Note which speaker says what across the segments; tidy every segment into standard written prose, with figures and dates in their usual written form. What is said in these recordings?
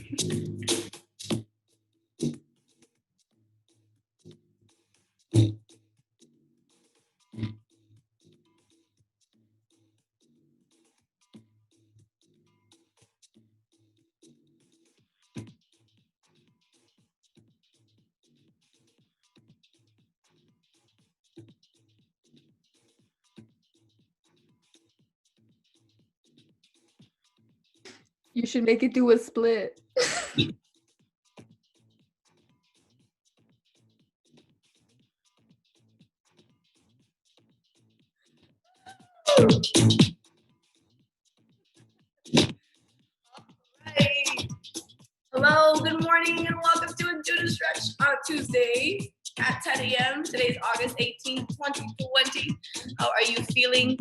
Speaker 1: You should make it do a split.
Speaker 2: Hello, good morning, and welcome to a Judah Stretch on Tuesday at 10 a.m. Today's August 18th, 2020. How are you feeling?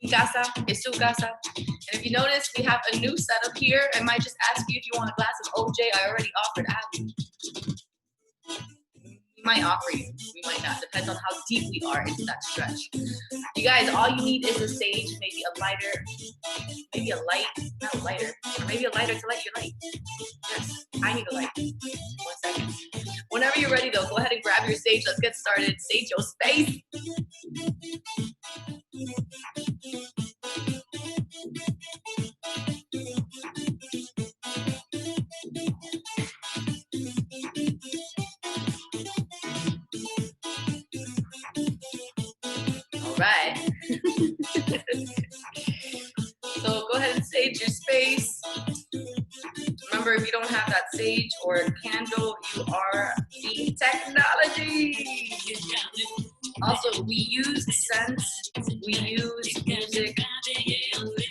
Speaker 2: Mi casa, es su casa. And if you notice, we have a new setup here. I might just ask you if you want a glass of OJ. I already offered Ali. We might offer you, we might not. Depends on how deep we are into that stretch. You guys, all you need is a sage, maybe a lighter, maybe a light, not a lighter, or maybe a lighter to light your light. Yes, I need a light. 1 second. Whenever you're ready, though, go ahead and grab your sage. Let's get started. Sage your space. All right. So go ahead and sage your space. Remember, if you don't have that sage or candle, you are the technology. Also, we use scents, we use music,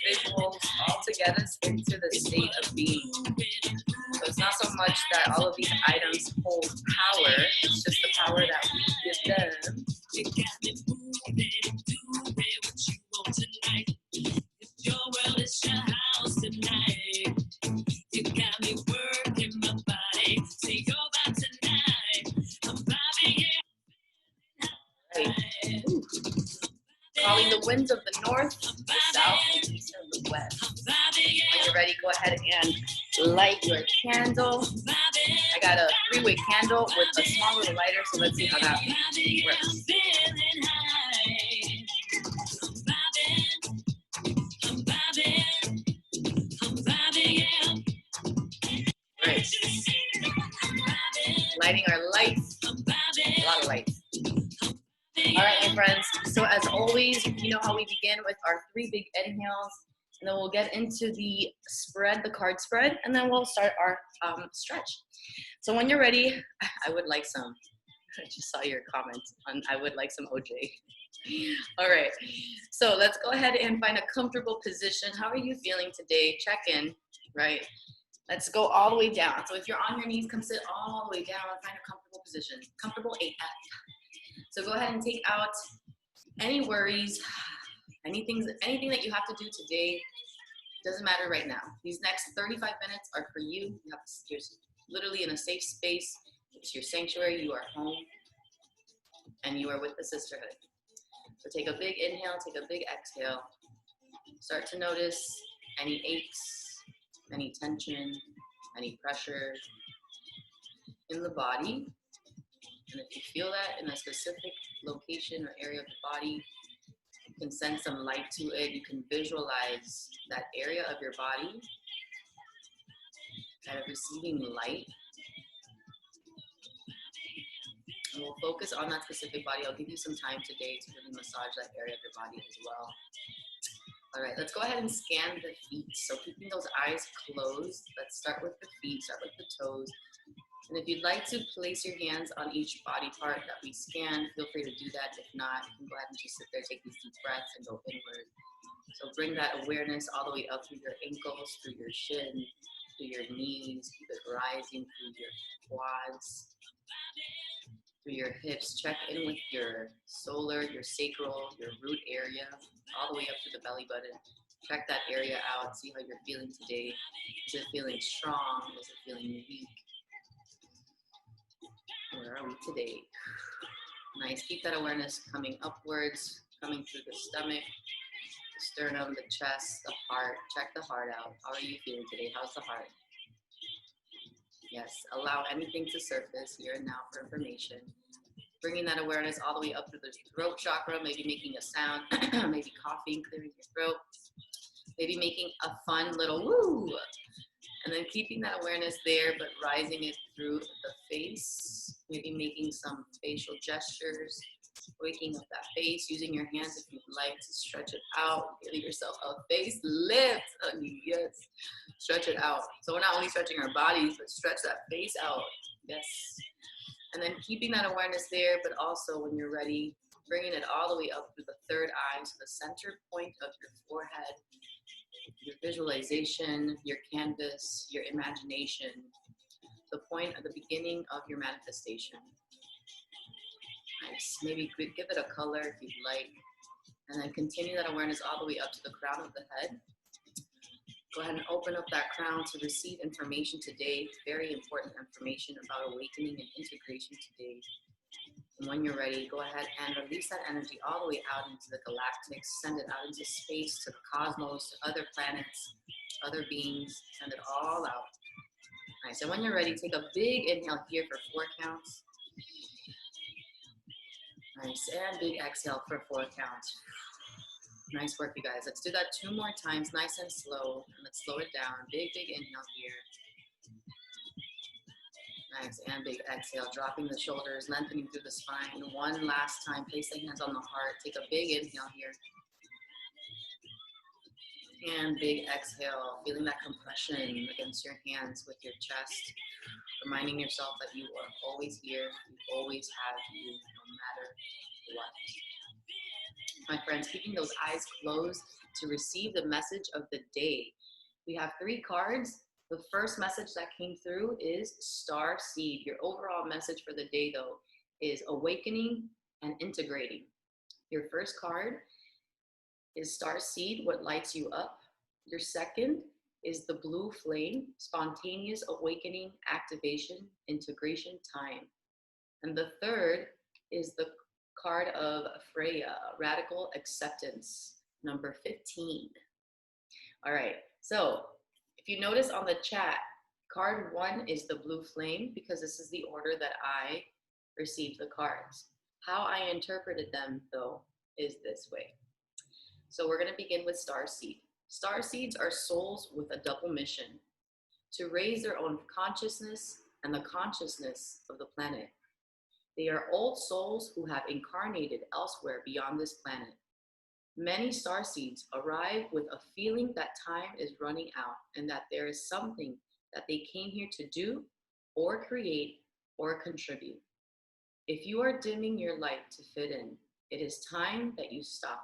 Speaker 2: visuals all together into the state of being. So it's not so much that all of these items hold power, it's just the power that we give them. Your world is your house tonight. You got me working my body. Say you're about tonight. I'm vibing it. Calling the winds of the north, the south, the east, and the west. When you're ready, go ahead and light your candle. I got a 3-way candle with a small little lighter, so let's see how that works. Right. Lighting our lights, a lot of lights. All right, my friends, so as always, you know how we begin with our 3 big inhales, and then we'll get into the spread, the card spread, and then we'll start our stretch. So when you're ready, I would like some, I just saw your comment on I would like some OJ. All right, so let's go ahead and find a comfortable position. How are you feeling today? Check in, right? Let's go all the way down. So if you're on your knees, come sit all the way down and find a comfortable position. Comfortable AF. So go ahead and take out any worries, anything that you have to do today. Doesn't matter right now. These next 35 minutes are for you. You're literally in a safe space. It's your sanctuary. You are home, and you are with the sisterhood. So take a big inhale, take a big exhale. Start to notice any aches, any tension, any pressure in the body. And if you feel that in a specific location or area of the body, you can send some light to it. You can visualize that area of your body kind of receiving light. And we'll focus on that specific body. I'll give you some time today to really massage that area of your body as well. All right, let's go ahead and scan the feet. So keeping those eyes closed, let's start with the feet, start with the toes. And if you'd like to place your hands on each body part that we scan, feel free to do that. If not, you can go ahead and just sit there, take these deep breaths, and go inward. So bring that awareness all the way up through your ankles, through your shin, through your knees, keep it rising through your quads, through your hips. Check in with your solar, your sacral, your root area, all the way up to the belly button. Check that area out, see how you're feeling today. Is it feeling strong? Is it feeling weak? Where are we today? Nice, keep that awareness coming upwards, coming through the stomach, the sternum, the chest, the heart. Check the heart out. How are you feeling today? How's the heart? Yes, allow anything to surface here and now for information. Bringing that awareness all the way up through the throat chakra, maybe making a sound, maybe coughing, clearing your throat, maybe making a fun little woo, and then keeping that awareness there, but rising it through the face, maybe making some facial gestures, waking up that face, using your hands if you'd like to stretch it out, give yourself a face lift, honey, yes, stretch it out. So we're not only stretching our bodies, but stretch that face out, yes. And then keeping that awareness there, but also when you're ready, bringing it all the way up through the third eye to the center point of your forehead, your visualization, your canvas, your imagination, the point at the beginning of your manifestation. Nice. Maybe give it a color if you'd like, and then continue that awareness all the way up to the crown of the head. Go ahead and open up that crown to receive information today, very important information about awakening and integration today. And when you're ready, go ahead and release that energy all the way out into the galactics, send it out into space, to the cosmos, to other planets, other beings, send it all out. Nice, and when you're ready, take a big inhale here for 4 counts. Nice, and big exhale for 4 counts. Nice work, you guys. Let's do that 2 more times, nice and slow. And let's slow it down. Big, big inhale here. Nice, and big exhale, dropping the shoulders, lengthening through the spine. 1 last time, place the hands on the heart. Take a big inhale here. And big exhale, feeling that compression against your hands with your chest. Reminding yourself that you are always here, you always have you, no matter what. My friends, keeping those eyes closed to receive the message of the day. We have 3 cards. The first message that came through is Starseed. Your overall message for the day, though, is awakening and integrating. Your first card is Starseed, what lights you up. Your second is the blue flame, spontaneous awakening, activation, integration time. And the third is the card of Freya, radical acceptance, number 15. All right, so if you notice on the chat, card 1 is the blue flame because this is the order that I received the cards. How I interpreted them, though, is this way. So we're going to begin with Starseed. Starseeds are souls with a double mission: to raise their own consciousness and the consciousness of the planet. They are old souls who have incarnated elsewhere beyond this planet. Many starseeds arrive with a feeling that time is running out and that there is something that they came here to do or create or contribute. If you are dimming your light to fit in, it is time that you stop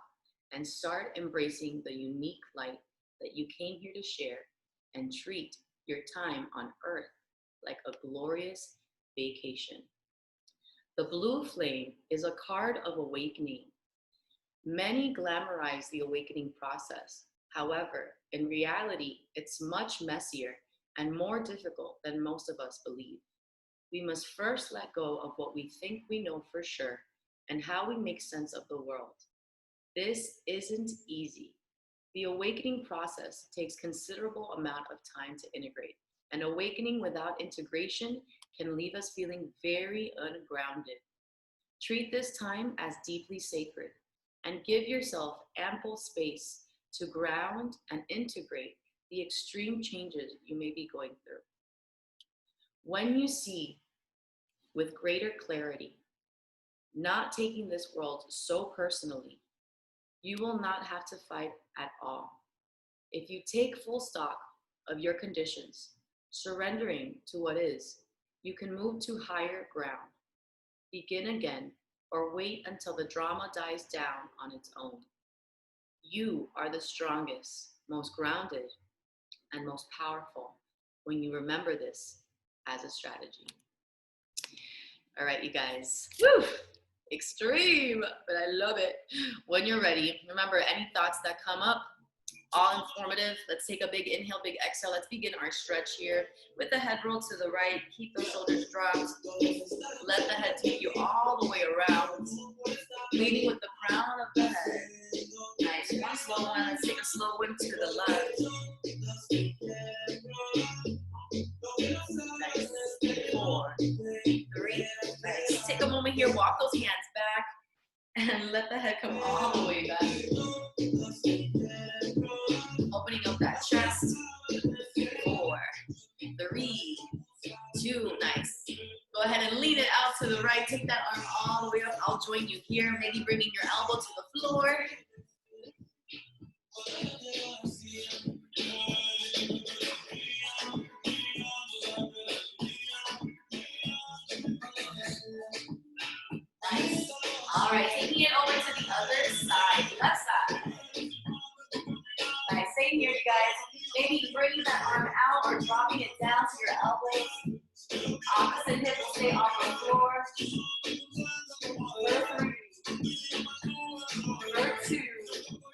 Speaker 2: and start embracing the unique light that you came here to share, and treat your time on Earth like a glorious vacation. The blue flame is a card of awakening. Many glamorize the awakening process. However, in reality, it's much messier and more difficult than most of us believe. We must first let go of what we think we know for sure and how we make sense of the world. This isn't easy. The awakening process takes considerable amount of time to integrate. An awakening without integration can leave us feeling very ungrounded. Treat this time as deeply sacred and give yourself ample space to ground and integrate the extreme changes you may be going through. When you see with greater clarity, not taking this world so personally, you will not have to fight at all. If you take full stock of your conditions, surrendering to what is, you can move to higher ground, begin again, or wait until the drama dies down on its own. You are the strongest, most grounded, and most powerful when you remember this as a strategy. All right, you guys. Woo! Extreme, but I love it. When you're ready, remember any thoughts that come up, all informative. Let's take a big inhale, big exhale. Let's begin our stretch here with the head roll to the right. Keep those shoulders dropped. Let the head take you all the way around, leading with the crown of the head. Nice. One slow one. Let's take a slow one to the left. Nice. here, walk those hands back and let the head come all the way back. Opening up that chest. 4, 3, 2, nice. Go ahead and lean it out to the right. Take that arm all the way up. I'll join you here. Maybe bringing your elbow to the floor. Nice. All right, taking it over to the other side, left side. Nice, same here, you guys. Maybe bringing that arm out or dropping it down to your elbows. Opposite hip will stay on the floor. For 3. For 2.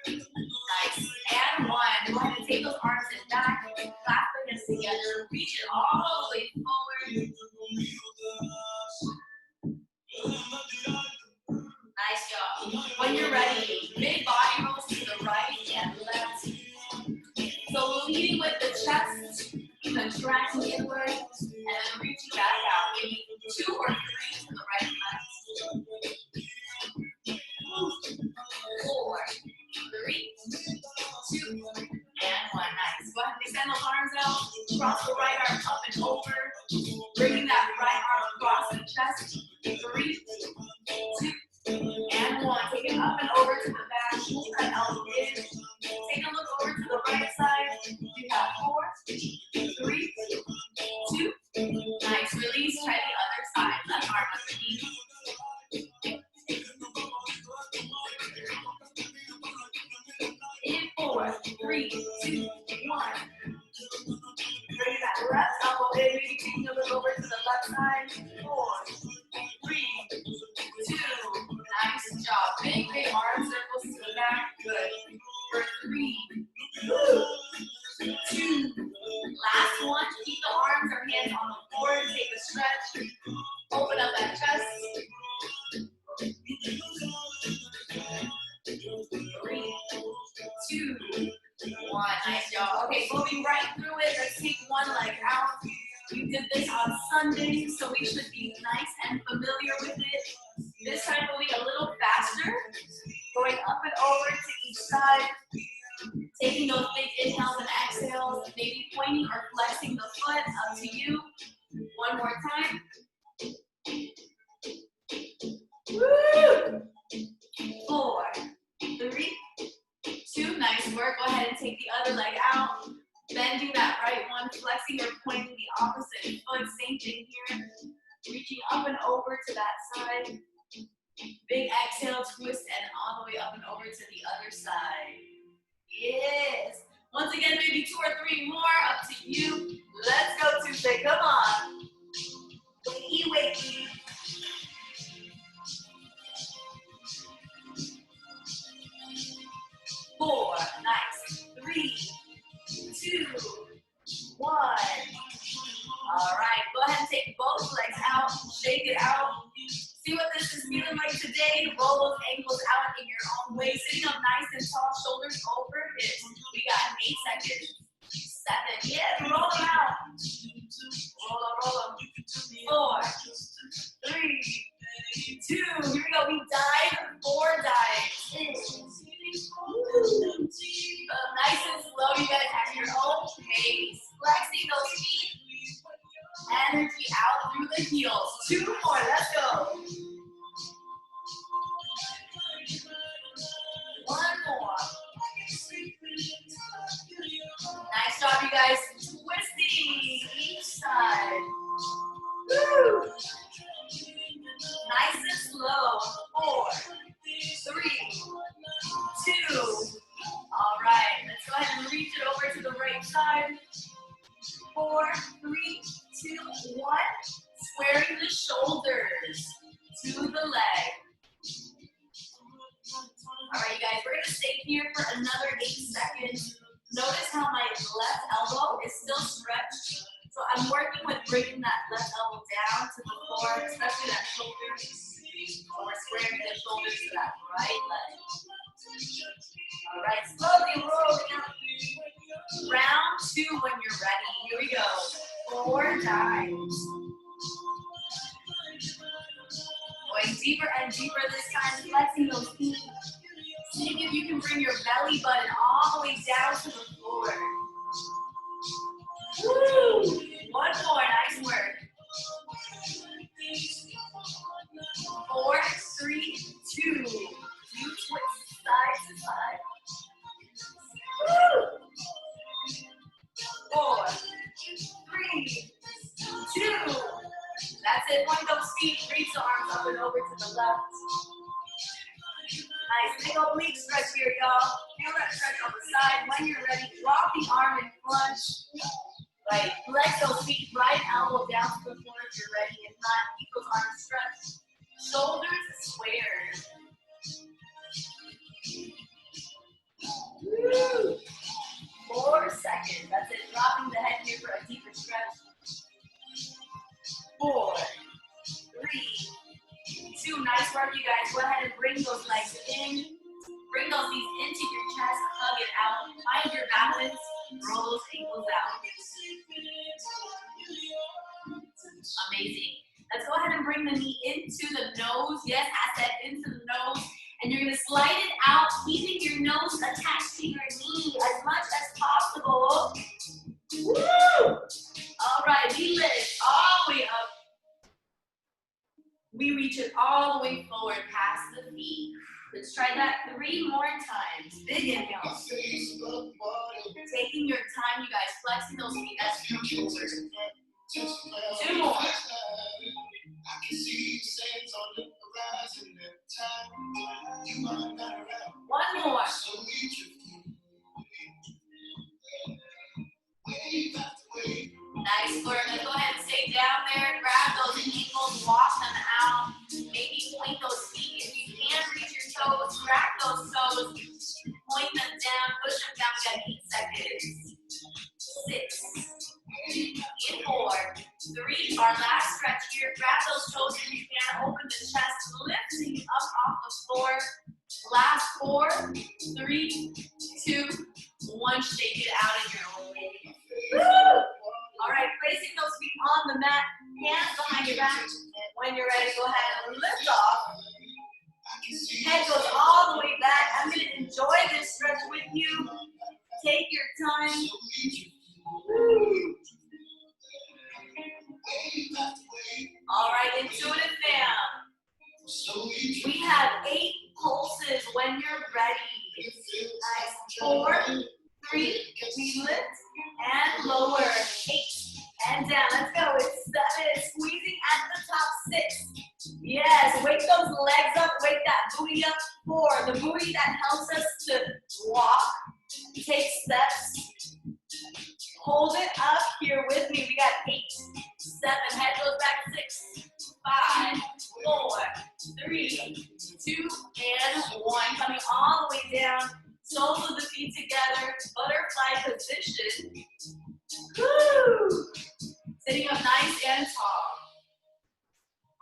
Speaker 2: Nice. And 1. Go ahead and take those arms in back. Clap the hands together. Reach it all the way forward. Nice job. When you're ready, big body rolls to the right and left. So leading with the chest, contracting inward, and then reaching back out. Maybe 2 or 3 to the right and left. 4, 3, 2, and 1. Nice. Go ahead and extend those arms out. Cross the right arm up and over. Bringing that right arm across the chest. 3, 2, and 1. Take it up and over to the back. Pull that elbow in. Take a look over to the right side. You got 4, 3, 2. Nice. Release. Try the other side. Left arm underneath. In 4, 3, 2, 1. Bring that left elbow in. Maybe taking a look over to the left side. 4, 3, 2. Nice job. Big arm circles to the back. Good. For 3, 2. Last one. Keep the arms or hands on the floor. Take a stretch. Open up that chest. 3, 2, 1. Nice job. Okay, moving right through it. Let's take one leg out. You did this on Sunday, so we should be nice and familiar with it. This time moving a little faster. Going up and over to each side. Taking those big inhales and exhales. Maybe pointing or flexing the foot. Up to you. One more time. Woo! 4, 3, 2. Nice work. Go ahead and take the other leg out. Bending that right one, flexing or pointing the opposite foot. Same thing here. Reaching up and over to that side. Big exhale, twist, and all the way up and over to the other side. Yes. Once again, maybe 2 or 3 more. Up to you. Let's go, Tuesday. Come on. Wakey, wakey. 4, nice. 3, 2, 1. All right, go ahead and take both legs out, shake it out. See what this is feeling like today. Roll those ankles out in your own way. Sitting up nice and tall, shoulders over hips. We got 8 seconds. 7, yeah, roll them out. Roll them. 4, 3, 2, here we go. We dive, 4 dives. Nice and slow, you guys, at your own pace. Flexing those feet. Energy out through the heels. 2 more, let's go. 1 more. Nice job, you guys. Twisting each side. Woo! Nice and slow. 4, 3, 2. All right, let's go ahead and reach it over to the right side. 4, 3, 2, 1. Squaring the shoulders to the leg. All right, you guys, we're gonna stay here for another 8 seconds. Notice how my left elbow is still stretched. So I'm working with bringing that left elbow down to the floor, especially that shoulder. So we're squaring the shoulders to that right leg. All right, slowly rolling up. Round 2 when you're ready. Here we go. 4 dives. Boys, Going deeper and deeper this time, flexing those feet. Seeing if you can bring your belly button all the way down to the floor. Woo! One more, nice work. 4, 3, 2. You twist side to side. Woo! 4, 3, 2. That's it. Point those feet. Reach the arms up and over to the left. Nice big oblique stretch here, y'all. Feel that stretch on the side. When you're ready, drop the arm and plunge. Right. Flex those feet. Right elbow down to the floor if you're ready. If not, keep those arms stretched. Shoulders squared. Woo! 4 seconds. That's it. Dropping the head here for a deeper stretch. 4, 3, 2. Nice work, you guys. Go ahead and bring those legs in. Bring those knees into your chest. Hug it out. Find your balance. Roll those ankles out. Amazing. Let's go ahead and bring the knee into the nose. Yes, I said into the nose. And you're going to slide it out, keeping your nose attached to your knee as much as possible. Woo! All right, we lift all the way up. We reach it all the way forward past the feet. Let's try that 3 more times. Big inhale. Taking your time, you guys, flexing those feet as you come forward. 2 more. One more. Nice work. Let's go ahead and stay down there. Grab those ankles, walk them out. Maybe point those feet. If you can't reach your toes, crack those toes. Point them down, push them down. We got 8 seconds. 6. In 4, 3. Our last stretch here. Grab those toes if you can. Open the chest, lifting up off the floor. Last 4, 3, 2, 1. Shake it out in your own way. Woo! All right, placing those feet on the mat, hands behind your back. And when you're ready, go ahead and lift off. Head goes all the way back. I'm going to enjoy this stretch with you. Take your time. Woo! All right, intuitive fam. We have 8 pulses when you're ready. Nice. 4, 3, we lift and lower. 8 and down. Let's go. It's 7. Squeezing at the top. 6. Yes. Wake those legs up. Wake that booty up. 4. The booty that helps us to walk. Take steps. Hold it up here with me. We got 8, 7. Head goes back. 6, 5, 4, 3, 2, and 1. Coming all the way down. Soles of the feet together. Butterfly position. Woo! Sitting up nice and tall.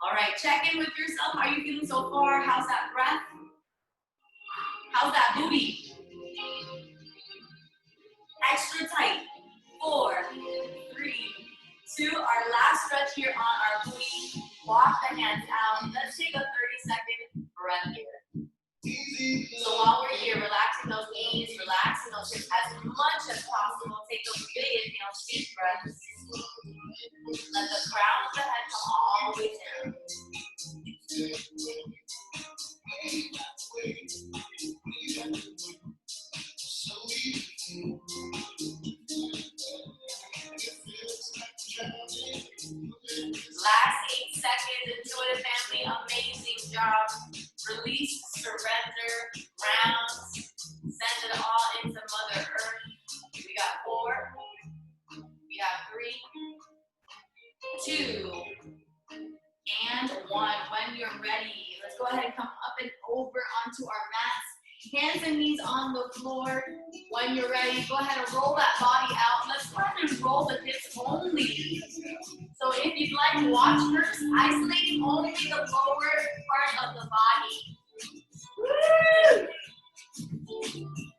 Speaker 2: All right, check in with yourself. How are you feeling so far? How's that breath? How's that booty? Extra tight. 4, 3, 2. Our last stretch here on our booty. Walk the hands out. Let's take a 30-second breath here. So while we're here, relaxing those knees, relaxing those hips as much as possible. Take those big inhales, deep breaths. Let the crown of the head come all the way down. Last 8 seconds. Intuitive family, amazing job. Release, surrender, ground. Send it all into Mother Earth. We got 4. We got 3, 2, and 1. When you're ready, let's go ahead and come up and over onto our mats. Hands and knees on the floor. When you're ready, go ahead and roll that body out. Let's go ahead and roll the hips only. So if you'd like to watch first, isolating only the lower part of the body. Woo!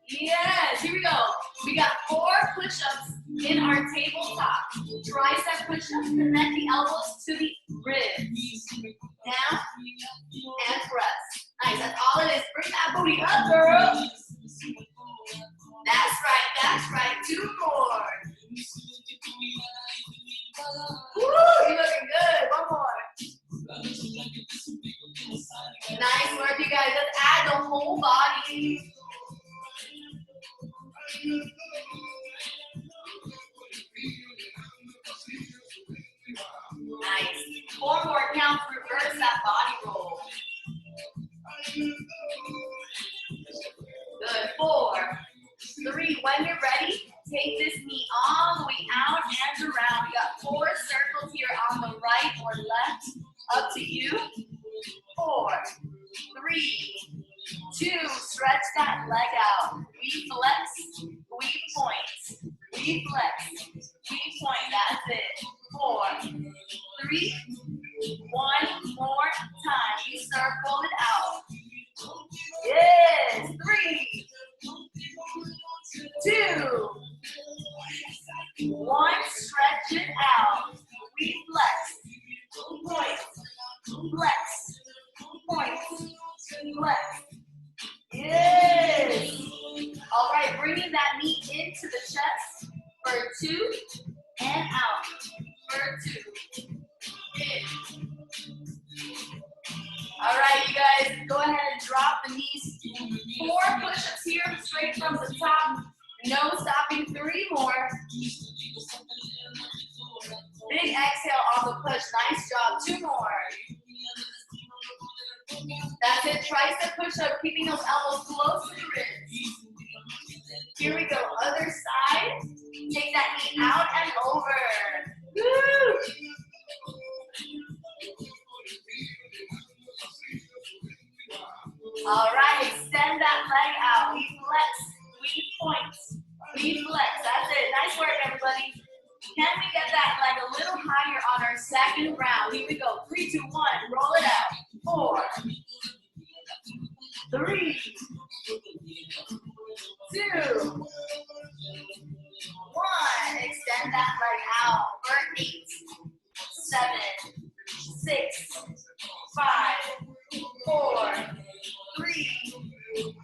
Speaker 2: Yes, here we go. We got 4 push-ups in our tabletop. Tricep push-ups, connect the elbows to the ribs. down, and press. Nice, that's all it is. Bring that booty up, girl. That's right, 2 more. Woo, you're looking good, 1 more. Nice work, you guys. Let's add the whole body. Nice. 4 more counts, reverse that body roll. Good, 4, 3, when you're ready, take this knee all the way out and around. We got 4 circles here on the right or left, up to you. 4, 3, 2, stretch that leg out. We flex, we point, we flex, we point, that's it. 4, 3, 1 more time. We circle it out. Yes, 3, 2, 1, stretch it out. We flex, point, flex, point, flex. Yes. All right, bringing that knee into the chest for 2 and out for 2. In. All right, you guys, go ahead and drop the knees. 4 push-ups here, straight from the top. No stopping, 3 more. Big exhale on the push, nice job, 2 more. That's it, tricep push-up, keeping those elbows close to the wrist. Here we go, other side. Take that knee out and over. Woo! All right, extend that leg out. We flex, we point, we flex. That's it. Nice work, everybody. Can we get that leg a little higher on our second round? Here we go. 3, 2, 1. Roll it out. 4, 3, 2, 1. Extend that leg out for 8, 7, 6, 5, 4, 3,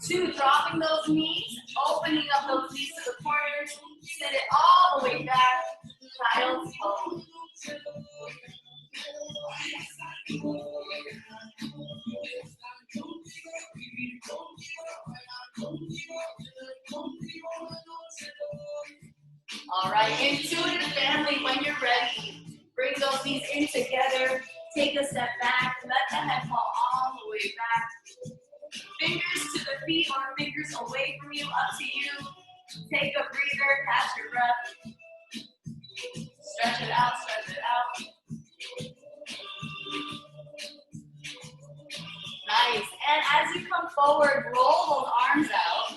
Speaker 2: 2. Dropping those knees, opening up those knees to the corners. Sit it all the way back. Child's pose. All right, intuitive family, when you're ready, bring those knees in together. Take a step back. Let the head fall all the way back. Fingers to the feet or fingers away from you, up to you. Take a breather, catch your breath. Stretch it out, stretch it out. Nice. And as you come forward, roll those arms out.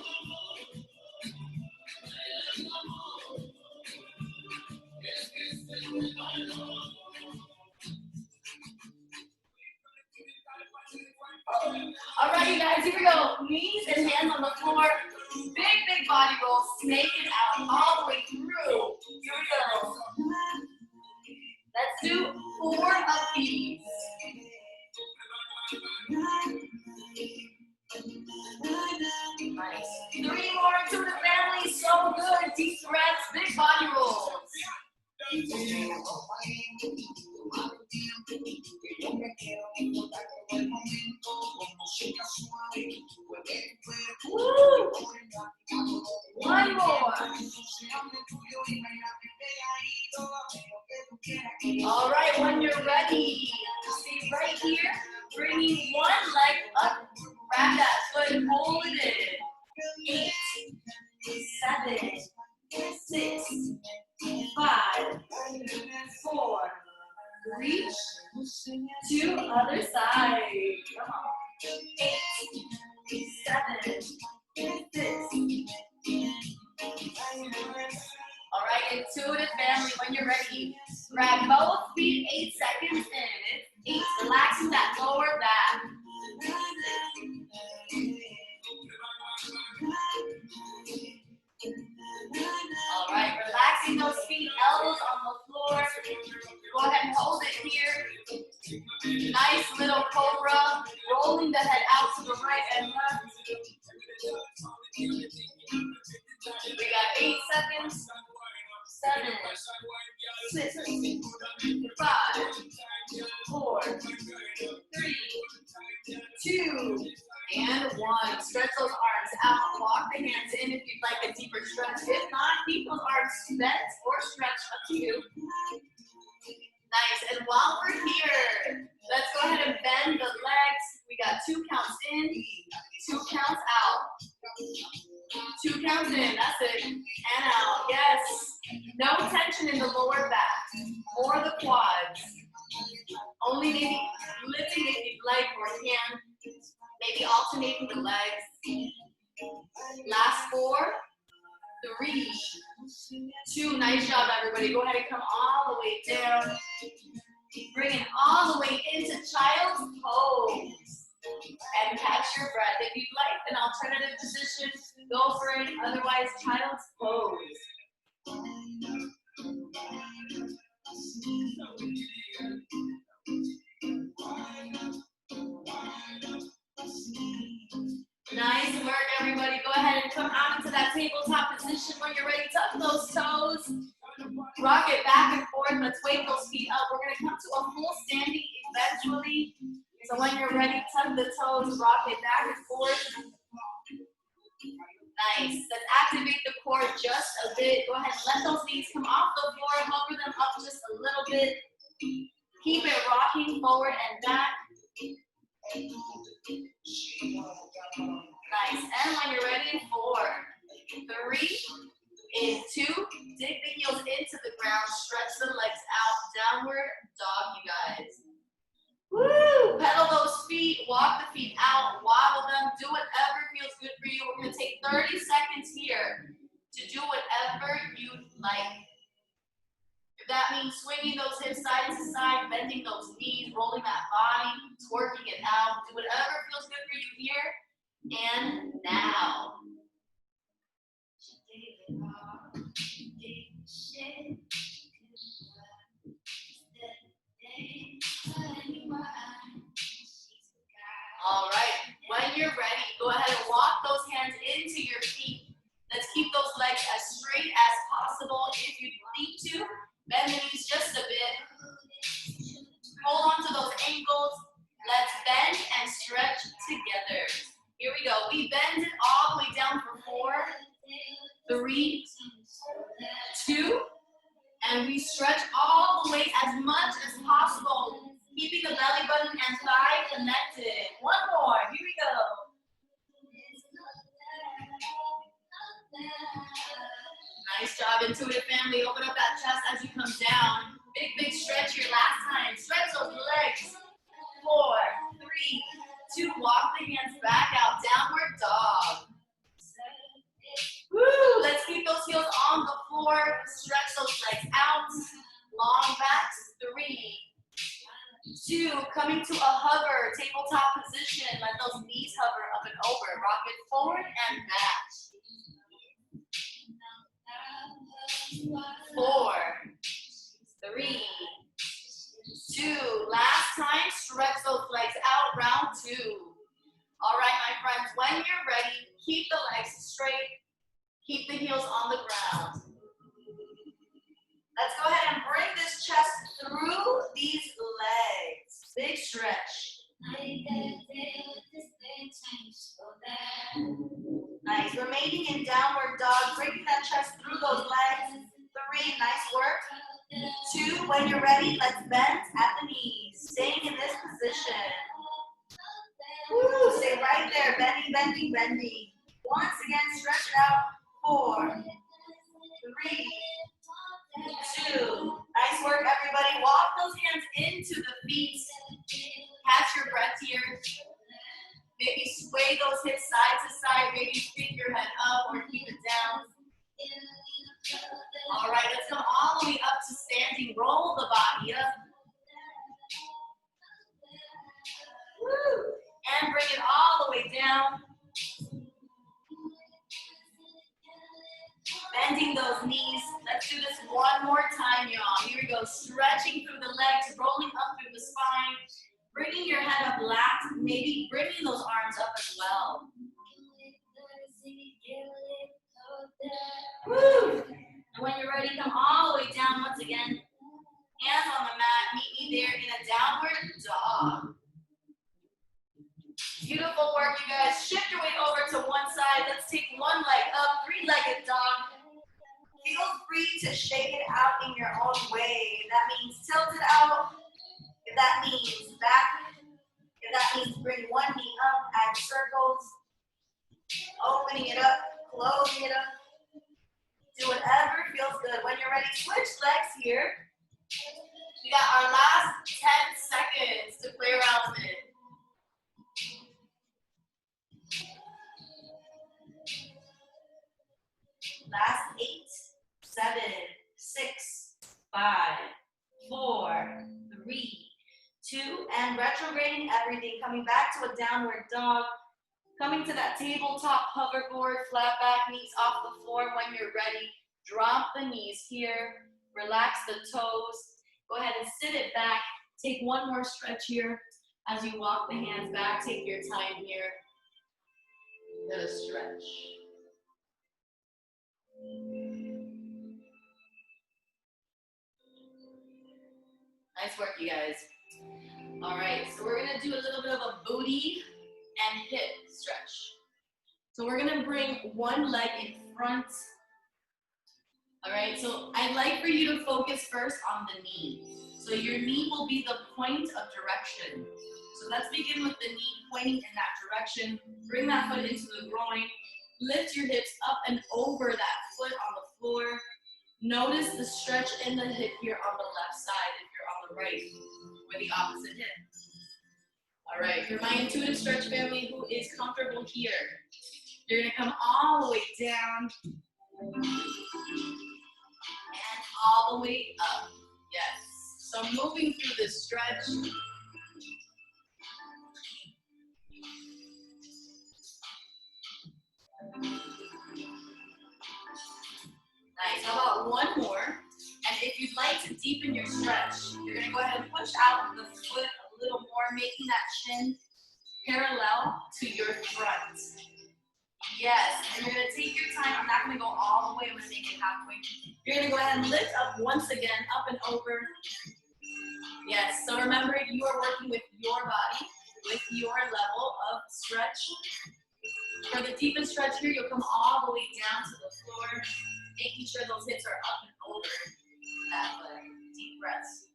Speaker 2: All right, you guys, here we go. Knees and hands on the floor. Big body roll. Snake it out all the way through. Here we go. Let's do 4 of these. Nice. 3 more to the family. So good. Deep breaths. Big body rolls. Woo! 1 more. All right, when you're ready, stay right here, bringing 1 leg up, grab that foot, hold it in. 8, 7, 6, 5, 4, reach, 2, other side. Come on. 8, 7, 6. All right, intuitive family, when you're ready, grab both feet, 8 seconds in. It's 8, relaxing that lower back. All right, relaxing those feet, elbows on the floor. Go ahead and hold it here. Nice little cobra, rolling the head out to the right and left. We got 8 seconds. 7, 6, 5, 4, 3, 2, and 1. Stretch those arms out. Walk the hands in if you'd like a deeper stretch. If not, keep those arms bent or stretched, up to you. Nice. And while we're here, let's go ahead and bend the legs. We got 2 counts in, 2 counts out. 2 counts in, that's it. And out, yes. No tension in the lower back or the quads. Only maybe lifting if you'd like, or hand. Maybe alternating the legs. Last 4, 3, 2. Nice job, everybody. Go ahead and come all the way down. Bring it all the way into child's pose. And catch your breath. If you'd like an alternative position, go for it. Otherwise, child's pose. Nice work, everybody. Go ahead and come out into that tabletop position when you're ready. Tuck those toes. Rock it back and forth. Let's wake those feet up. We're going to come to a full standing eventually. So when you're ready, tuck the toes, rock it back and forth. Nice. Let's activate the core just a bit. Go ahead and let those knees come off the floor. Hover them up just a little bit. Keep it rocking forward and back. Nice. And when you're ready, 4, 3, and 2. Dig the heels into the ground. Stretch the legs out. Downward dog, you guys. Woo! Pedal those feet. Walk the feet out. Waddle them. Do whatever feels good for you. We're going to take 30 seconds here to do whatever you like. If that means swinging those hips side to side, bending those knees, rolling that body, twerking it out. Do whatever feels good for you here and now. All right, when you're ready, go ahead and walk those hands into your feet. Let's keep those legs as straight as possible. If you need to, bend the knees just a bit. Hold on to those ankles. Let's bend and stretch together. Here we go. We bend it all the way down for 4, 3, 2, and we stretch all the way as much as possible, keeping the belly button and thigh connected. One more. Here we go. Nice job, intuitive family. Open up that chest as you come down. Big, big stretch here. Last time. Stretch those legs. 4, 3, 2. Walk the hands back out. Downward dog. Woo! Let's keep those heels on the floor. Stretch those legs out. Long backs. 3, 2. Coming to a hover. Tabletop position. Let those knees hover up and over. Rock it forward and back. 4, 3, 2. Last time, stretch those legs out. Round 2. All right, my friends, when you're ready, keep the legs straight. Keep the heels on the ground. Let's go ahead and bring this chest through these legs. Big stretch. Nice. Remaining in downward dog. Bringing that chest through those legs. 3. Nice work. 2. When you're ready, let's bend at the knees. Staying in this position. Woo, stay right there. Bending, bending, bending. Once again, stretch it out. 4, 3, 2. Nice work, everybody. Walk those hands into the feet. Catch your breath here. Maybe sway those hips side to side. Maybe pick your head up or keep it down. All right, let's come all the way up to standing. Roll the body up. Woo. And bring it all the way down. Bending those knees. Let's do this one more time, y'all. Here we go. Stretching through the legs, rolling up through the spine. bringing your head up last, maybe bringing those arms up as well. Woo! And when you're ready, come all the way down once again. Hands on the mat, meet me there in a downward dog. Beautiful work, you guys. Shift your weight over to one side. Let's take one leg up, three-legged dog. Feel free to shake it out in your own way. If that means tilt it out, if that means back, if that means bring one knee up, add circles, opening it up, closing it up. Do whatever feels good. When you're ready, switch legs here. We got our last 10 seconds to play around with it. Last 8, 7, 6, 5, 4, 3, 2, and retrograding everything. Coming back to a downward dog. Coming to that tabletop hoverboard, flat back, knees off the floor. When you're ready, drop the knees here. Relax the toes. Go ahead and sit it back. Take one more stretch here. As you walk the hands back, take your time here. Let us stretch. Nice work, you guys. All right, so we're gonna do a little bit of a booty and hip stretch. So we're gonna bring one leg in front. All right, so I'd like for you to focus first on the knee. So your knee will be the point of direction. So let's begin with the knee pointing in that direction. Bring that foot into the groin. Lift your hips up and over that foot on the floor. Notice the stretch in the hip here on the left side if you're on the right, or the opposite hip. All right, for my intuitive stretch family who is comfortable here, you're gonna come all the way down and all the way up. Yes, so moving through this stretch. Nice, how about one more? And if you'd like to deepen your stretch, you're gonna go ahead and push out the foot a little more, making that shin parallel to your front. Yes, and you're gonna take your time. I'm not gonna go all the way, I'm gonna make it halfway. You're gonna go ahead and lift up once again, up and over. Yes, so remember, you are working with your body, with your level of stretch. For the deepest stretch here, you'll come all the way down to the floor, making sure those hips are up and over that leg. Deep breaths.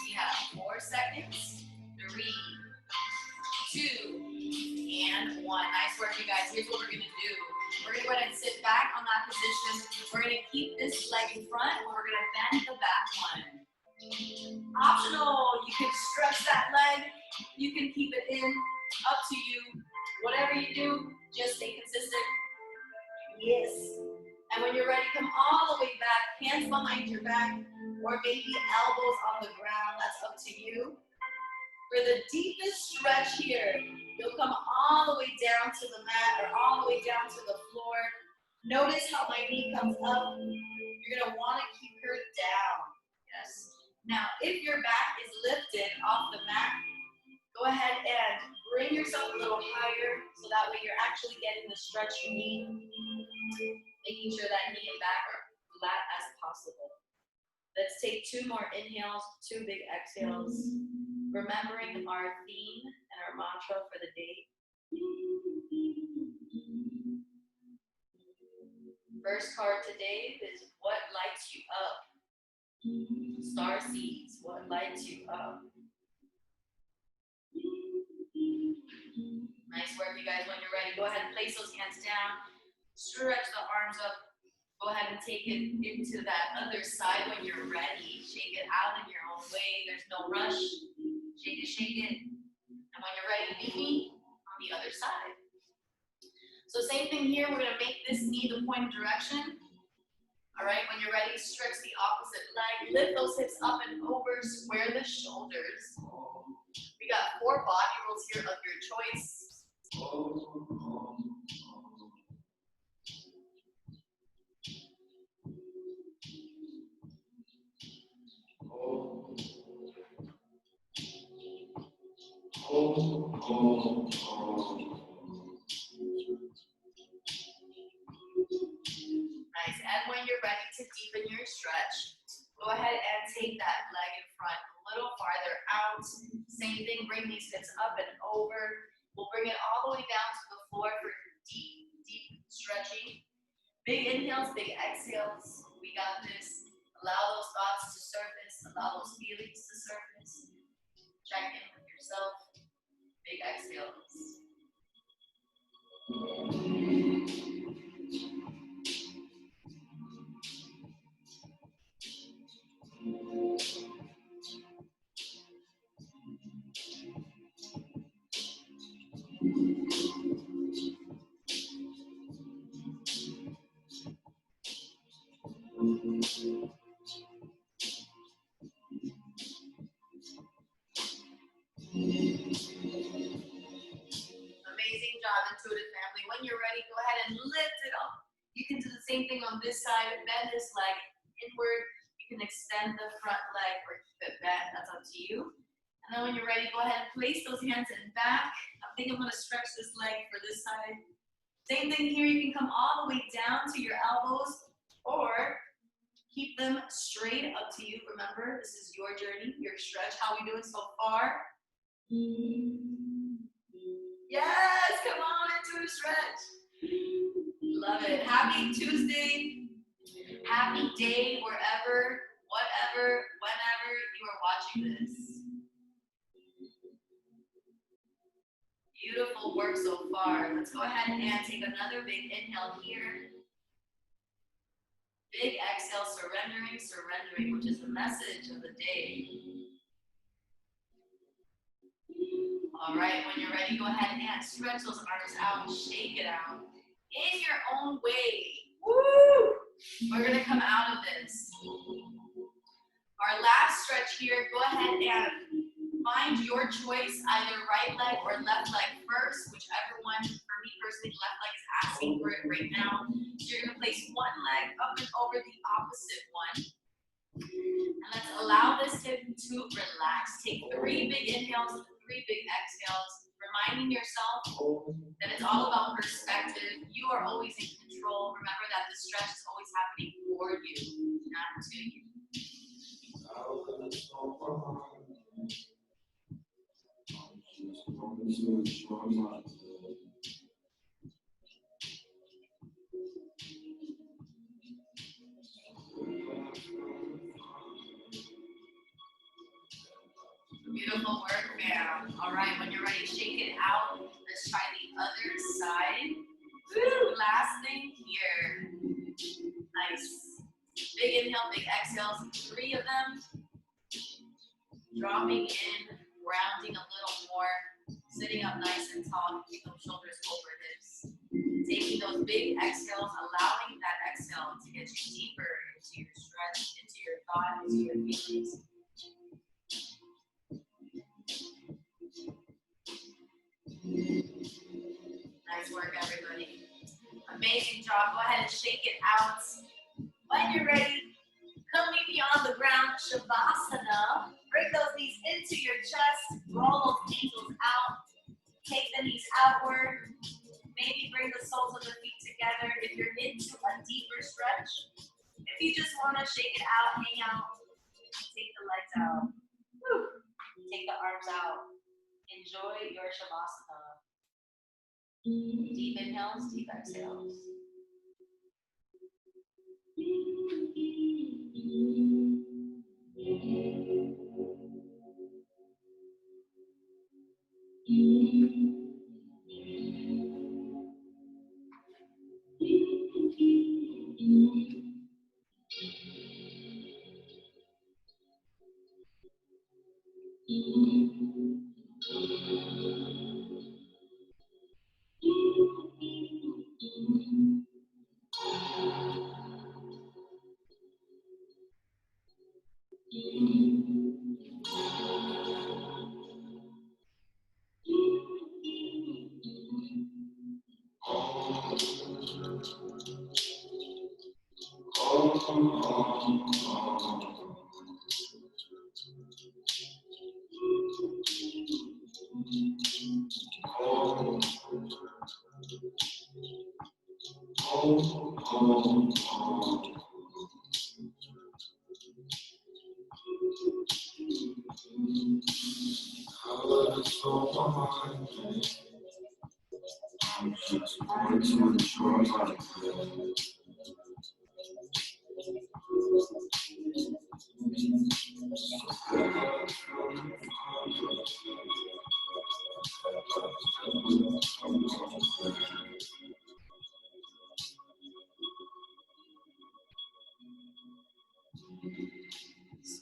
Speaker 2: We have 4 seconds. 3, 2, and 1. Nice work, you guys. Here's what we're gonna do. We're gonna go ahead and sit back on that position. We're gonna keep this leg in front, and we're gonna bend the back one. Optional, you can stretch that leg. You can keep it in, up to you. Whatever you do, just stay consistent. Yes. And when you're ready, come all the way back, hands behind your back, or maybe elbows on the ground. That's up to you. For the deepest stretch here, you'll come all the way down to the mat or all the way down to the floor. Notice how my knee comes up. You're gonna wanna keep her down. Yes. Now, if your back is lifted off the mat, go ahead and bring yourself a little higher so that way you're actually getting the stretch you need. Making sure that knee and back are flat as possible. Let's take 2 more inhales, 2 big exhales. Remembering our theme and our mantra for the day. First card today is what lights you up. Starseeds, what lights you up. Nice work, you guys. When you're ready, go ahead and place those hands down. Stretch the arms up. Go ahead and take it into that other side when you're ready. Shake it out in your own way. There's no rush. Shake it, shake it. And when you're ready, meet me on the other side. So same thing here. We're going to make this knee the point of direction. All right, when you're ready, stretch the opposite leg. Lift those hips up and over. Square the shoulders. We got 4 body rolls here of your choice. Nice, and when you're ready to deepen your stretch, go ahead and take that leg in front a little farther out. Same thing, bring these hips up and over. We'll bring it all the way down to the floor for deep, deep stretching. Big inhales, big exhales. We got this. Allow those thoughts to surface. Allow those feelings to surface. Check in with yourself. Big exhales. Amazing job, intuitive family. When you're ready, go ahead and lift it up. You can do the same thing on this side. Bend this leg inward. You can extend the front leg or keep it bent. That's up to you. And then when you're ready, go ahead and place those hands in back. I think I'm going to stretch this leg for this side. Same thing here. You can come all the way down to your elbows or keep them straight, up to you. Remember, this is your journey, your stretch. How are we doing so far? Yes, come on into a stretch. Love it. Happy Tuesday. Happy day, wherever, whatever, whenever you are watching this. Beautiful work so far. Let's go ahead and take another big inhale here. Big exhale, surrendering, surrendering, which is the message of the day. All right, when you're ready, go ahead and stretch those arms out, shake it out. In your own way. Woo! We're gonna come out of this. Our last stretch here, go ahead and find your choice, either right leg or left leg first, whichever one. For me personally, left leg is asking for it right now. So you're gonna place one leg up and over the opposite one. And let's allow this hip to relax. Take 3 big inhales, 3 big exhales, reminding yourself that it's all about perspective. You are always in control. Remember that the stretch is always happening for you, not to you. Beautiful work, fam. All right, when you're ready, shake it out. Let's try the other side. Woo, last thing here. Nice. Big inhale, big exhales, 3 of them. Dropping in, grounding a little more. Sitting up nice and tall, keep those shoulders over hips. Taking those big exhales, allowing that exhale to get you deeper into your stretch, into your thought, into your feelings. Nice work, everybody. Amazing job. Go ahead and shake it out. When you're ready, come meet me on the ground, Shavasana. Bring those knees into your chest. Roll those ankles out. Take the knees outward. Maybe bring the soles of the feet together if you're into a deeper stretch. If you just want to shake it out, hang out, take the legs out. Woo. Take the arms out. Enjoy your Shavasana. Deep inhales, deep exhales.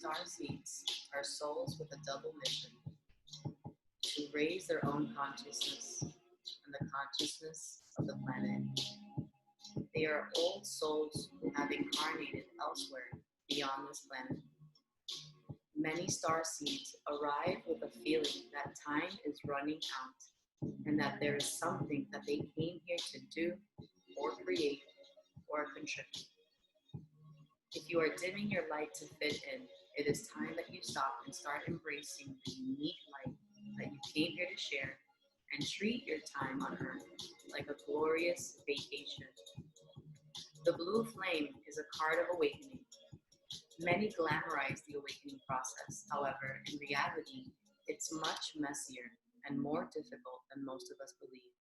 Speaker 2: Starseeds are souls with a double mission: to raise their own consciousness and the consciousness of the planet. They are old souls who have incarnated elsewhere beyond this planet. Many starseeds arrive with a feeling that time is running out and that there is something that they came here to do or create or contribute. If you are dimming your light to fit in, it is time that you stop and start embracing the unique light that you came here to share and treat your time on Earth like a glorious vacation. The blue flame is a card of awakening. Many glamorize the awakening process. However, in reality, it's much messier and more difficult than most of us believe.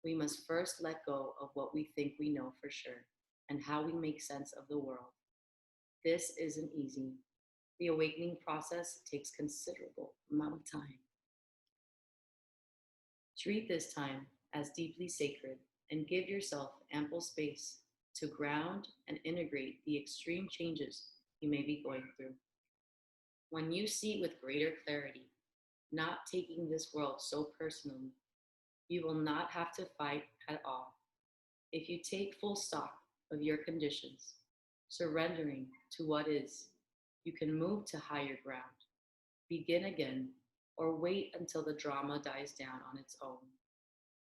Speaker 2: We must first let go of what we think we know for sure and how we make sense of the world. This isn't easy. The awakening process takes considerable amount of time. Treat this time as deeply sacred and give yourself ample space to ground and integrate the extreme changes you may be going through. When you see with greater clarity, not taking this world so personally, you will not have to fight at all. If you take full stock of your conditions, surrendering to what is, you can move to higher ground, begin again, or wait until the drama dies down on its own.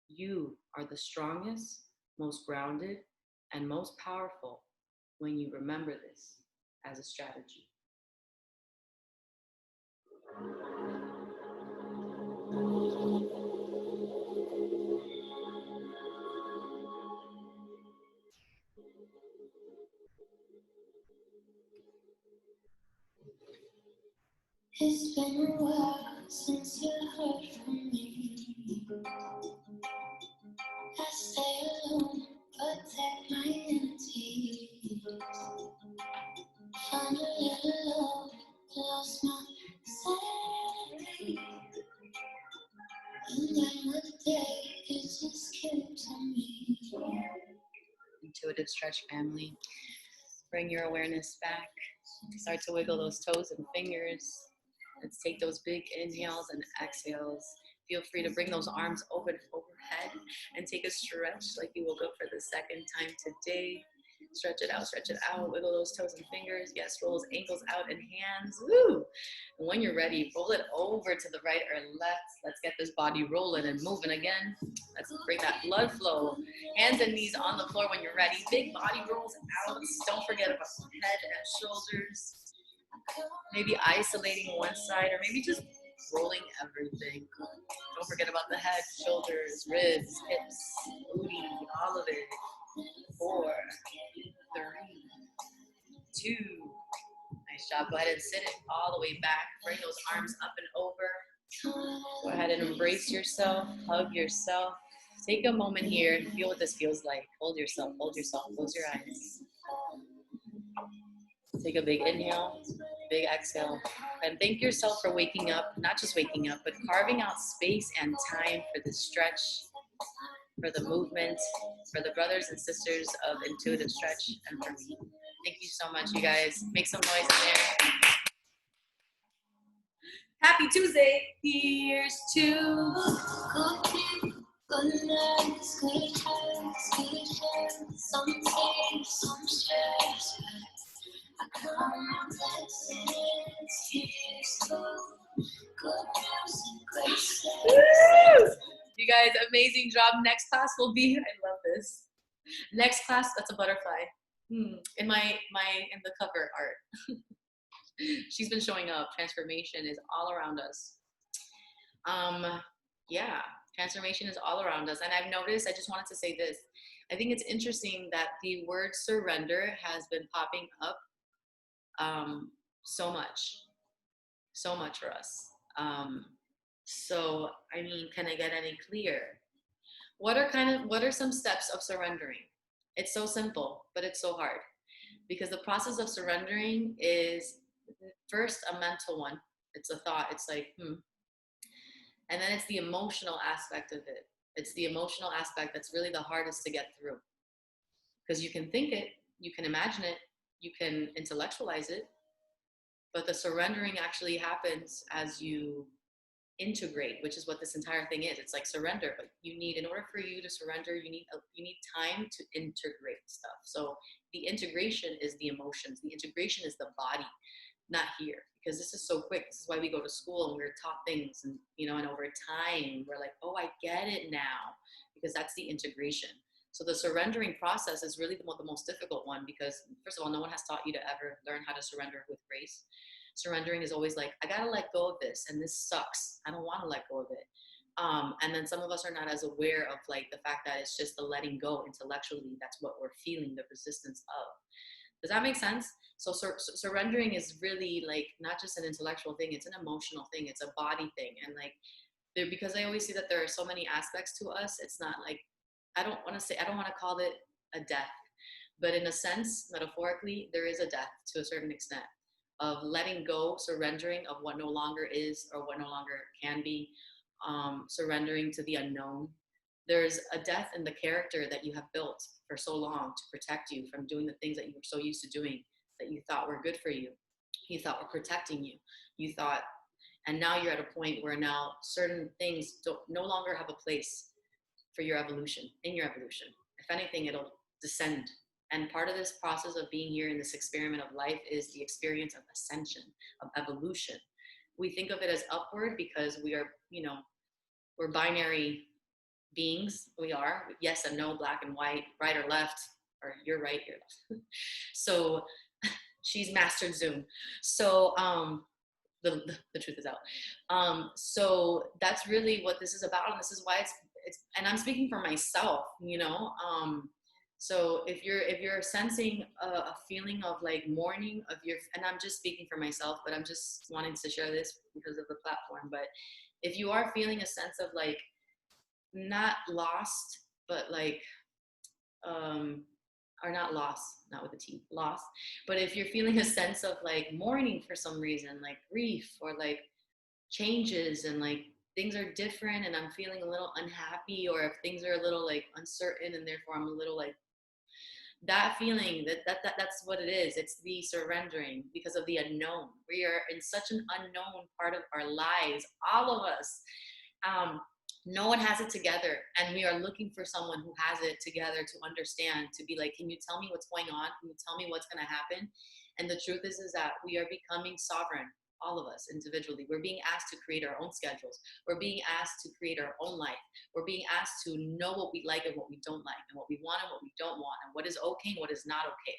Speaker 2: You are the strongest, most grounded, and most powerful when you remember this as a strategy.
Speaker 3: It's been a while since you heard from me. I stay alone, protect my energy. Found a little love, lost my sanity. And then one day, it just came to me.
Speaker 2: Intuitive stretch family. Bring your awareness back. Start to wiggle those toes and fingers. Let's take those big inhales and exhales. Feel free to bring those arms open overhead and take a stretch like you woke up for the second time today. Stretch it out, wiggle those toes and fingers. Yes, roll those ankles out and hands. Woo! And when you're ready, roll it over to the right or left. Let's get this body rolling and moving again. Let's bring that blood flow. Hands and knees on the floor when you're ready. Big body rolls out. Don't forget about the head and shoulders. Maybe isolating one side or maybe just rolling everything. Don't forget about the head, shoulders, ribs, hips, booty, all of it. 4, 3, 2. Nice job. Go ahead and sit it all the way back. Bring those arms up and over. Go ahead and embrace yourself. Hug yourself. Take a moment here and feel what this feels like. Hold yourself. Close your eyes. Take a big inhale, big exhale, and thank yourself for waking up, not just waking up, but carving out space and time for the stretch, for the movement, for the brothers and sisters of intuitive stretch, and for me. Thank you so much, you guys. Make some noise in there. Happy Tuesday. Here's to
Speaker 3: good nights, good times, some tears, some stress. I come dancing.
Speaker 2: amazing job. Next class will be, I love this. Next class, that's a butterfly. In in the cover art. She's been showing up. Transformation is all around us. Yeah, transformation is all around us. And I've noticed, I just wanted to say this. I think it's interesting that the word surrender has been popping up so much for us. So, I mean, can I get any clearer? What are some steps of surrendering? It's so simple, but it's so hard because the process of surrendering is first a mental one. It's a thought. It's like, and then it's the emotional aspect of it. It's the emotional aspect that's really the hardest to get through because you can think it, you can imagine it, you can intellectualize it, but the surrendering actually happens as you integrate, which is what this entire thing is. It's like surrender, but in order for you to surrender, you need time to integrate stuff. So the integration is the emotions. The integration is the body, not here, because this is so quick. This is why we go to school and we're taught things, and and over time we're like, oh, I get it now, because that's the integration. So the surrendering process is really the most difficult one because, first of all, no one has taught you to ever learn how to surrender with grace. Surrendering is always like, I gotta let go of this, and this sucks. I don't want to let go of it. And then some of us are not as aware of like the fact that it's just the letting go intellectually. That's what we're feeling the resistance of. Does that make sense? So surrendering is really like not just an intellectual thing; it's an emotional thing. It's a body thing, and like because I always see that there are so many aspects to us. It's not like I don't want to call it a death, but in a sense, metaphorically, there is a death to a certain extent of letting go, surrendering of what no longer is or what no longer can be, surrendering to the unknown. There's a death in the character that you have built for so long to protect you from doing the things that you were so used to doing that you thought were good for you. You thought were protecting you. You thought, and now you're at a point where now certain things no longer have a place for your evolution, in your evolution. If anything, it'll descend. And part of this process of being here in this experiment of life is the experience of ascension, of evolution. We think of it as upward because we are, we're binary beings. We are yes and no, black and white, right or left, or you're right, you're left. So she's mastered Zoom. So the truth is out. So that's really what this is about, and this is why it's and I'm speaking for myself, so if you're sensing a feeling of like mourning of your, and I'm just speaking for myself, but I'm just wanting to share this because of the platform, but if you are feeling a sense of like not lost, but like or not lost, not with a T, lost, but if you're feeling a sense of like mourning for some reason, like grief or like changes and like things are different and I'm feeling a little unhappy, or if things are a little like uncertain and therefore I'm a little like that feeling, that's what it is. It's the surrendering because of the unknown. We are in such an unknown part of our lives, all of us. No one has it together, and we are looking for someone who has it together to understand, to be like, can you tell me what's going on? Can you tell me what's going to happen? And the truth is that we are becoming sovereign. All of us individually, we're being asked to create our own schedules. We're being asked to create our own life. We're being asked to know what we like and what we don't like, and what we want and what we don't want, and what is okay and what is not okay.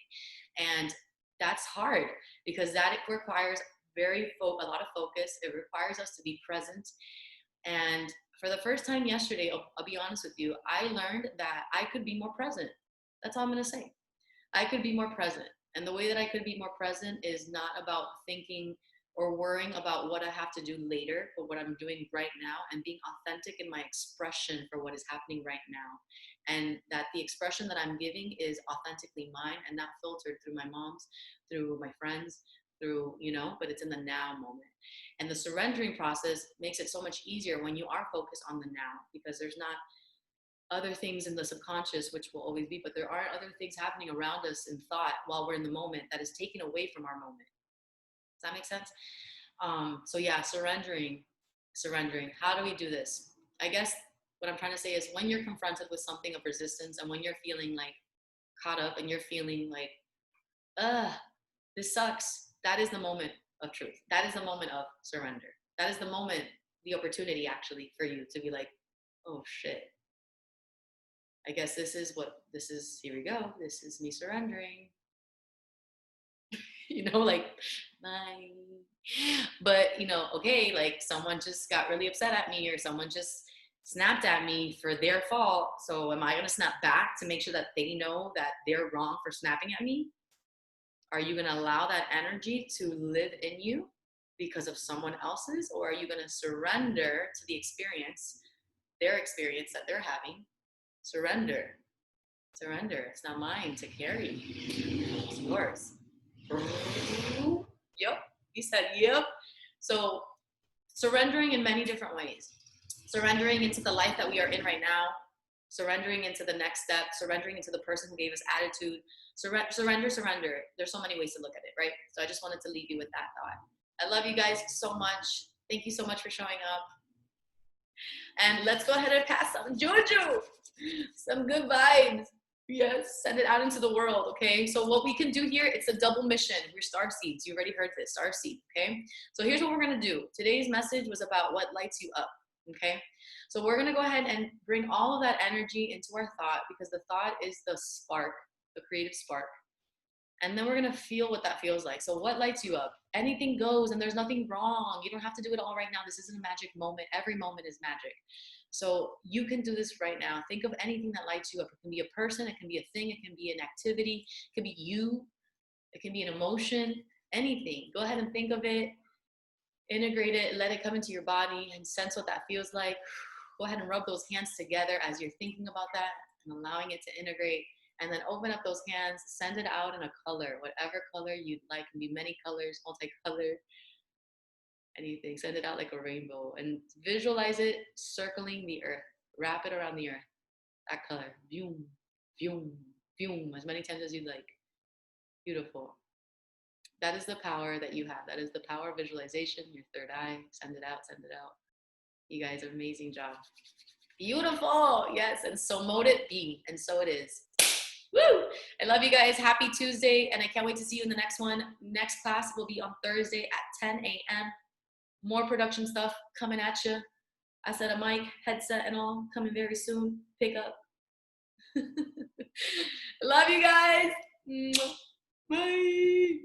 Speaker 2: And that's hard because that requires a lot of focus. It requires us to be present. And for the first time yesterday, I'll be honest with you, I learned that I could be more present. That's all I'm going to say. I could be more present. And the way that I could be more present is not about thinking or worrying about what I have to do later, but what I'm doing right now, and being authentic in my expression for what is happening right now. And that the expression that I'm giving is authentically mine and not filtered through my mom's, through my friends, through, but it's in the now moment. And the surrendering process makes it so much easier when you are focused on the now, because there's not other things in the subconscious, which will always be, but there are other things happening around us in thought while we're in the moment that is taken away from our moment. Does that make sense? So yeah, surrendering. How do we do this? I guess what I'm trying to say is when you're confronted with something of resistance, and when you're feeling like caught up and you're feeling like, this sucks, that is the moment of truth. That is the moment of surrender. That is the moment, the opportunity actually for you to be like, oh shit, I guess this is, here we go. This is me surrendering. You know, like, bye. But, you know, okay, like someone just got really upset at me or someone just snapped at me for their fault. So am I going to snap back to make sure that they know that they're wrong for snapping at me? Are you going to allow that energy to live in you because of someone else's? Or are you going to surrender to the experience, their experience that they're having? Surrender. Surrender. It's not mine to carry. It's yours. Yep. He said, yep. So surrendering in many different ways. Surrendering into the life that we are in right now. Surrendering into the next step. Surrendering into the person who gave us attitude. Surrender. There's so many ways to look at it, right? So I just wanted to leave you with that thought. I love you guys so much. Thank you so much for showing up. And let's go ahead and pass some juju. Some good vibes. Yes, send it out into the world, okay? So what we can do here, it's a double mission. We're Starseeds. You already heard this, Starseed, okay? So here's what we're going to do. Today's message was about what lights you up, okay? So we're going to go ahead and bring all of that energy into our thought because the thought is the spark, the creative spark. And then we're going to feel what that feels like. So what lights you up? Anything goes and there's nothing wrong. You don't have to do it all right now. This isn't a magic moment. Every moment is magic. So you can do this right now. Think of anything that lights you up. It can be a person, it can be a thing, it can be an activity, it can be you, it can be an emotion, anything. Go ahead and think of it, integrate it, let it come into your body and sense what that feels like. Go ahead and rub those hands together as you're thinking about that and allowing it to integrate. And then open up those hands, send it out in a color, whatever color you'd like. It can be many colors, multicolor. Anything, send it out like a rainbow and visualize it circling the earth. Wrap it around the earth. That color. Boom, boom, boom, as many times as you'd like. Beautiful. That is the power that you have. That is the power of visualization, your third eye. Send it out, send it out. You guys, amazing job. Beautiful. Yes, and so mote it be, and so it is. Woo! I love you guys. Happy Tuesday, and I can't wait to see you in the next one. Next class will be on Thursday at 10 a.m. More production stuff coming at you. I said a mic, headset, and all coming very soon. Pick up. Love you guys. Bye.